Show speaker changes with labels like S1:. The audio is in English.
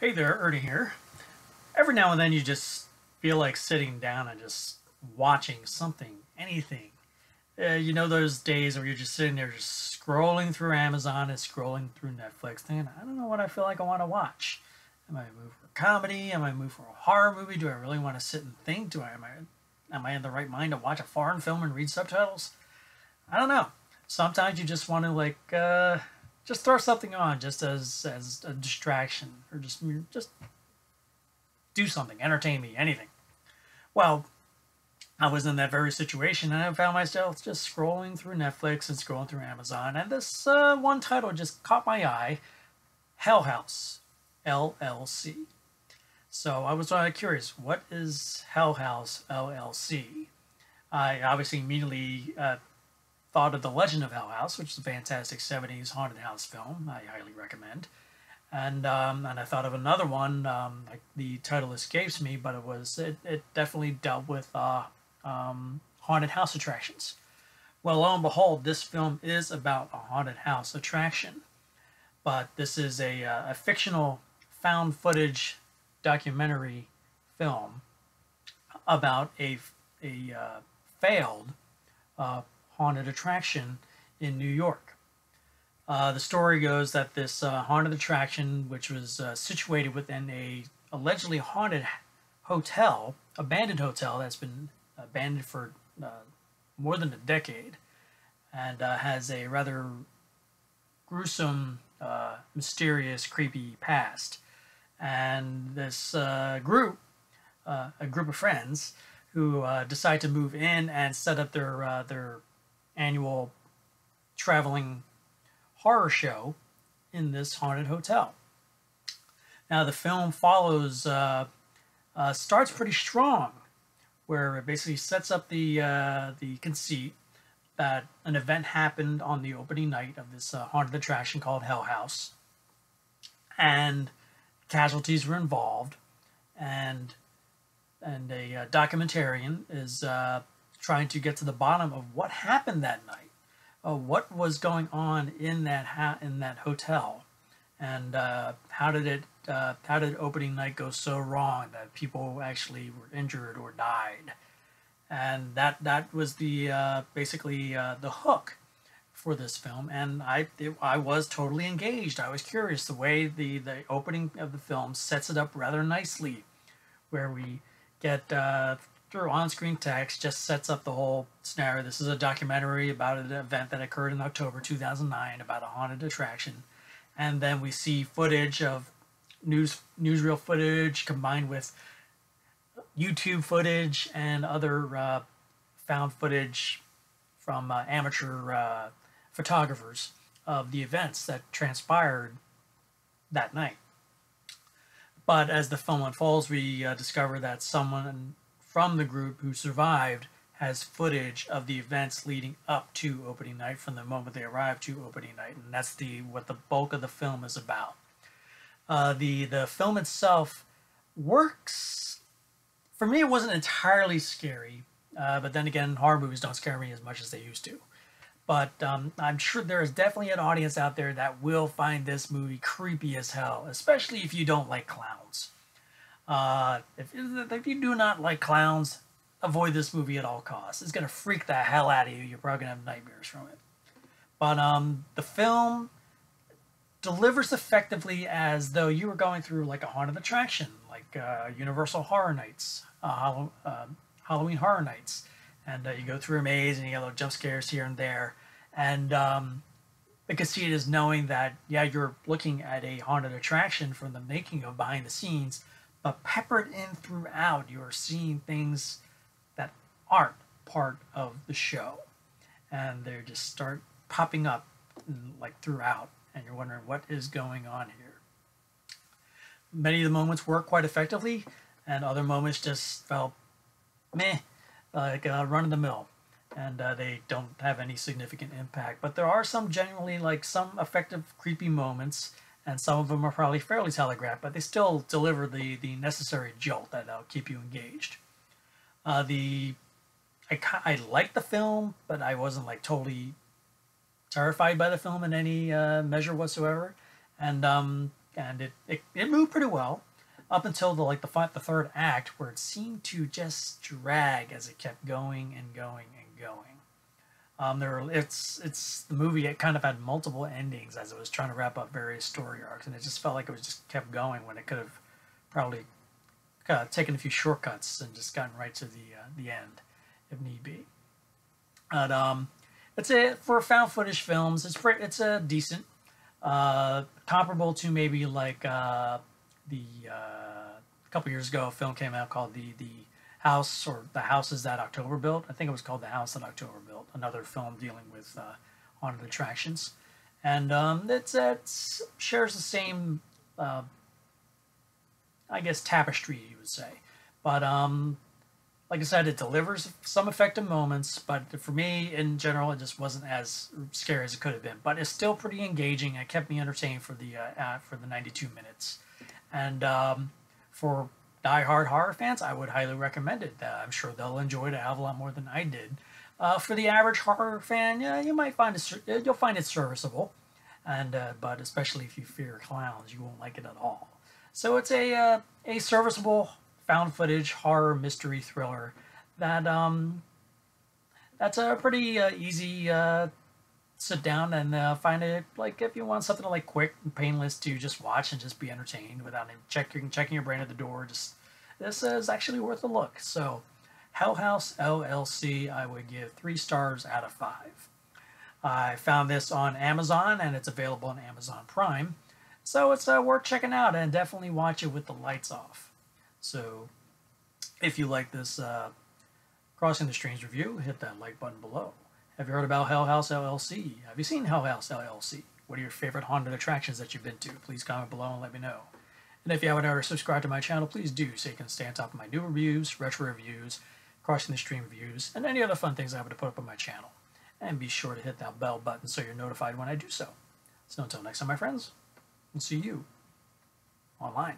S1: Hey there, Ernie here. Every now and then you just feel like sitting down and just watching something, anything. You know those days where you're just sitting there just scrolling through Amazon and scrolling through Netflix thinking, I don't know what I feel like I want to watch. Am I in the mood for comedy? Am I in the mood for a horror movie? Do I really want to sit and think? Am I in the right mind to watch a foreign film and read subtitles? I don't know. Sometimes you just want to just throw something on just as a distraction or just do something, entertain me, anything. Well, I was in that very situation and I found myself just scrolling through Netflix and scrolling through Amazon, and this one title just caught my eye: Hell House, LLC. So I was curious, what is Hell House, LLC? I obviously immediately thought of The Legend of Hell House, which is a fantastic 70s haunted house film I highly recommend. And I thought of another one, like the title escapes me, but it definitely dealt with haunted house attractions. Well, lo and behold, this film is about a haunted house attraction, but this is a fictional found footage documentary film about a failed haunted attraction in New York. The story goes that this haunted attraction, which was situated within a allegedly haunted hotel, abandoned hotel that's been abandoned for more than a decade, and has a rather gruesome, mysterious, creepy past. And this group, a group of friends, who decide to move in and set up their annual traveling horror show in this haunted hotel. Now the film starts pretty strong, where it basically sets up the conceit that an event happened on the opening night of this haunted attraction called Hell House, and casualties were involved, and a documentarian is trying to get to the bottom of what happened that night, what was going on in that hotel, and how did opening night go so wrong that people actually were injured or died. And that was the basically the hook for this film, and I was totally engaged. I was curious. The way the opening of the film sets it up rather nicely, where we get through on-screen text, just sets up the whole scenario. This is a documentary about an event that occurred in October 2009 about a haunted attraction, and then we see footage of newsreel footage combined with YouTube footage and other found footage from amateur photographers of the events that transpired that night. But as the film unfolds, we discover that someone from the group who survived has footage of the events leading up to opening night, from the moment they arrived to opening night, and that's what the bulk of the film is about. The film itself works. For me, it wasn't entirely scary, but then again, horror movies don't scare me as much as they used to. But I'm sure there is definitely an audience out there that will find this movie creepy as hell, especially if you don't like clowns. If you do not like clowns, avoid this movie at all costs. It's going to freak the hell out of you. You're probably going to have nightmares from it. But the film delivers effectively as though you were going through like a haunted attraction, like Universal Horror Nights, Halloween Horror Nights. And you go through a maze and you get little jump scares here and there. And the conceit is knowing that, yeah, you're looking at a haunted attraction from the making of behind the scenes, but peppered in throughout, you're seeing things that aren't part of the show. And they just start popping up like throughout, and you're wondering what is going on here. Many of the moments work quite effectively, and other moments just felt meh, like run-of-the-mill, and they don't have any significant impact. But there are some genuinely some effective creepy moments, and some of them are probably fairly telegraphed, but they still deliver the necessary jolt that'll keep you engaged. I liked the film, but I wasn't totally terrified by the film in any measure whatsoever. And and it moved pretty well up until the third act, where it seemed to just drag as it kept going and going and going. It's the movie. It kind of had multiple endings as it was trying to wrap up various story arcs, and it just felt like it was just kept going when it could have probably taken a few shortcuts and just gotten right to the end if need be. But it's for found footage films. It's a decent, comparable to maybe like a couple years ago a film came out called the House, or The Houses That October Built. I think it was called The House That October Built. Another film dealing with haunted attractions, and it shares the same, I guess, tapestry, you would say. But like I said, it delivers some effective moments, but for me, in general, it just wasn't as scary as it could have been. But it's still pretty engaging. It kept me entertained for the 92 minutes, and for die-hard horror fans, I would highly recommend it. I'm sure they'll enjoy it a hell of a lot more than I did. For the average horror fan, yeah, you might find you'll find it serviceable, and but especially if you fear clowns, you won't like it at all. So it's a serviceable found footage horror mystery thriller that that's a pretty easy sit down and find it, like, if you want something like quick and painless to just watch and just be entertained without checking your brain at the door. Just this is actually worth a look. So Hell House LLC, I would give 3 stars out of 5. I found this on Amazon, and it's available on Amazon Prime, so it's worth checking out, and definitely watch it with the lights off. So if you like this Crossing the Streams review, hit that like button below. Have you heard about Hell House LLC? Have you seen Hell House LLC? What are your favorite haunted attractions that you've been to? Please comment below and let me know. And if you haven't already subscribed to my channel, please do, so you can stay on top of my new reviews, retro reviews, Crossing the Stream reviews, and any other fun things I have to put up on my channel. And be sure to hit that bell button so you're notified when I do so. So until next time, my friends, I'll see you online.